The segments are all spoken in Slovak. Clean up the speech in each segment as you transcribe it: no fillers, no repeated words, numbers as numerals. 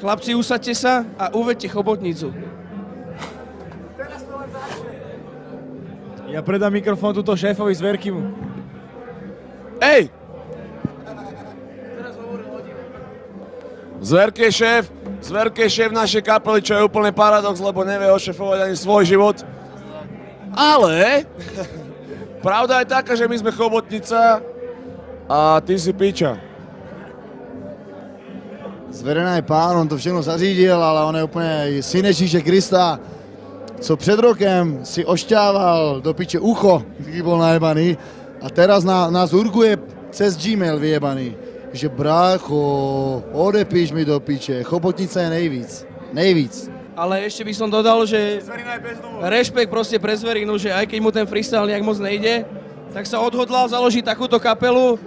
Chlapci, usaďte sa a uvedte chobotnicu. Ja predám mikrofón tuto šéfovi z Verkimu. Ej! Zverke je šéf našej kapely, čo je úplne paradox, lebo nevie ošefovať ani svoj život. Ale pravda je taká, že my sme chobotnica a ty si piča. Zverina je pán, on to všechno zařídil, ale on je úplně syn Ježíše Krista, co před rokem si ošťával do piče ucho, když byl najebaný, a teraz nás urguje cez Gmail vyjebaný, že brácho, odepíš mi do piče, chobotnica je nejvíc. Ale ešte by som dodal, že rešpekt proste pre Zverinu, že aj keď mu ten freestyle nejak moc nejde, tak sa odhodlal založiť takúto kapelu,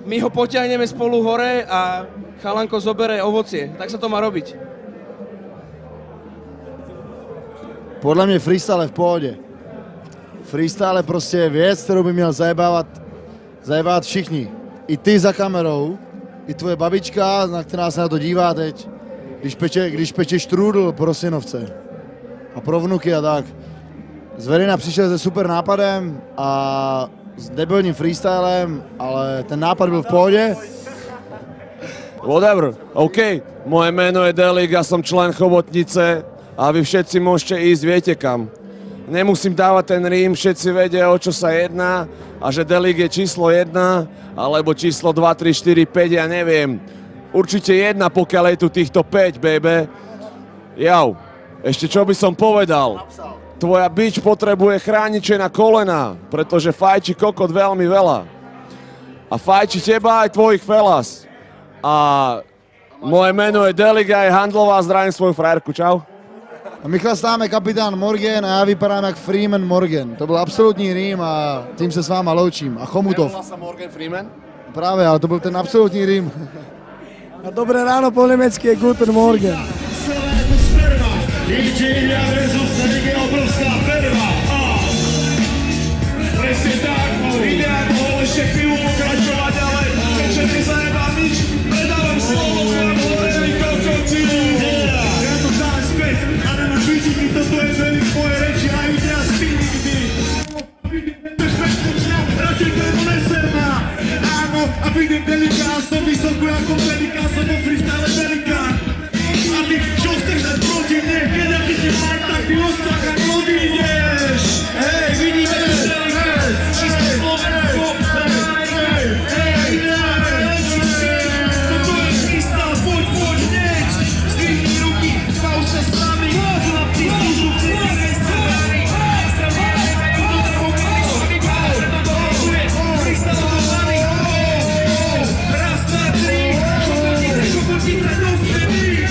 my ho potiahneme spolu hore a chalanko zobere ovocie. Tak sa to má robiť. Podle mě freestyle je v pohodě. Freestyle je prostě věc, kterou by měl zajebávat všichni. I ty za kamerou, i tvoje babička, která se na to dívá teď, když peče štrůdl pro synovce a pro vnuky a tak. Zverina přišel se super nápadem a s debilním freestylem, ale ten nápad byl v pohodě. Whatever, OK. Moje meno je Delik, ja som člen chobotnice a vy všetci môžete ísť, viete kam. Nemusím dávať ten rím, všetci vedia, o čo sa jedná a že Delik je číslo 1 alebo číslo 2, 3, 4, 5, ja neviem. Určite 1, pokiaľ je tu týchto 5, baby. Jau, ešte čo by som povedal. Tvoja bič potrebuje chrániče na kolena, pretože fajči kokot veľmi veľa. A fajči teba aj tvojich felas. A moje meno je Delik a je handlová, zdravím svoju frajerku, čau. A my chlastáme kapitán Morgan a já vypadám jak Freeman Morgan. To byl absolutní rým a tím se s váma loučím. A Chomutov. Nevolá sa Morgan Freeman? Právě, ale to byl ten absolutní rým. A dobré ráno po nemecky je Guten Morgen. Inžinierja versus Delik je obrovská perva. Presne tak, ideál mohol ešte chvíľu pokračovať, ale keďže ty zajebám nič, predávam slovo vám hovorili kokociu. Ja to dávam späť a nemáš vidíky, toto je Delik moje reči a ide a spí nikdy. Radšej kremu nesem áno, a vidím Delika a som vysoko ako Delika, som vo freestyle Delika. A ty čo chceš dať proti mne, keď ja ty ti mám tak ty ostak a odídeš. Hej, vidíme, čisté Slovensko, hej, toto je freestyle, poď hneď, zdvihni ruky, zbav sa s nami, chlapci, slúžu, ktorý sa vári, raz, dva, tri, chobotnica do stredy.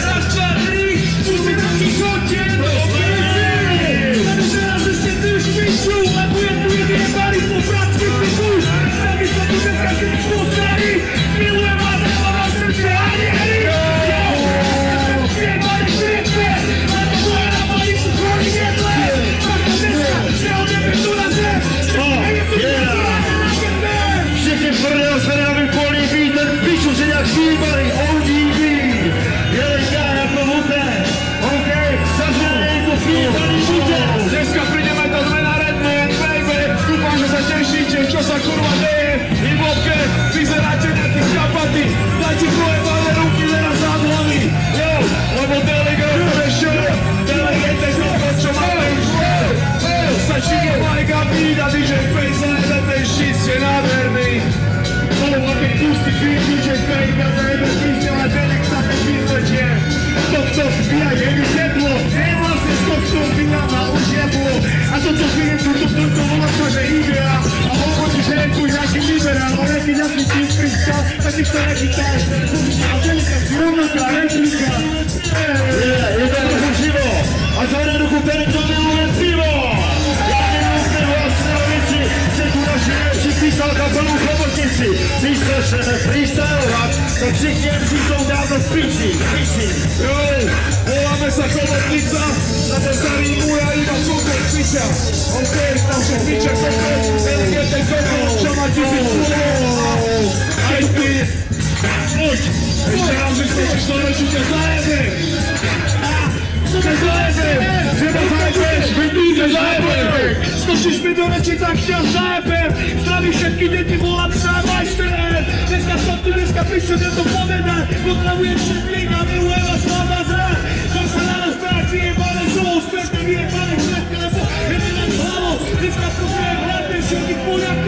Raz, dva, tri, musí tam ti chodte do stredy. Teraz ešte ty už píšu, lebo je tu vyjebali po práci pichu. Sami sa tu dneska keď postarí, milujem vás, ja mám na srdce ani. Vyjebali šriepke, lebo moje nápady sú kvôli jedle. Tak to dneska, že ho nebežú na zem. Všetky prdel sa nám políbí, ten piču si nejak šíbali, odíbí. Jelejka ako vúte, OK, zaženie to šíbali vúte. Dneska prídeme do zmena Redman, baby, dúfam, že sa tešíte, čo sa kurva deje. Hip-hopke, vyzeráte nejakých kapatí, dajte pojebané ruky teraz za hlavy. Jo, lebo Delik rozhodne show, Delik je ten kokot, čo máme už show. Stačí je Mike a beat a DJ Face a jeden ten shit, ste nádherný. A keď pustí beat, DJ Face a za jeden písňov a Delik sa ten vyzlečie. Stop, zbíjaj, je mi teplo, hej vlastne stop, zbíjam a už jeblo. A to, čo chvíľem to volá sa, že idea. A hovorí, že je tu nejaký liberál, ale nejaký tím Krista, tak ti to nechytaj. A Delika si rovnaká replika. Jeden ruchu živo, a za jeden ruchu Delik to miluje pivo. Písal kapelu Chobotnici, když začneme freestylovat, tak všichni MC jsou dávno v piči. Jo, voláme sa Chobotnica, na ten starý můj a iba kokot piča. OK, naše piča kokot, Delik je ten kokot, čo má 1000 slov. Aj ty, Poď, ešte raz, že chceš to lečiť, ťa zajebem. Ťa zajebem, že ma zajebeš, veď ty ťa zajebem. Skočíš mi do reči, tak ťa zajebem. Zdraví všetky deti, volám sa majster. Dneska som tu, dneska piču, nie to povedať. Pozdravujem všetkých a milujem vás slava zrad. Som sa na nás práci, jebane zlou, späť nevyjebané všetky, lebo jeden nám hlavo. Dneska pozdravujem hlavne všetkých Poliakov.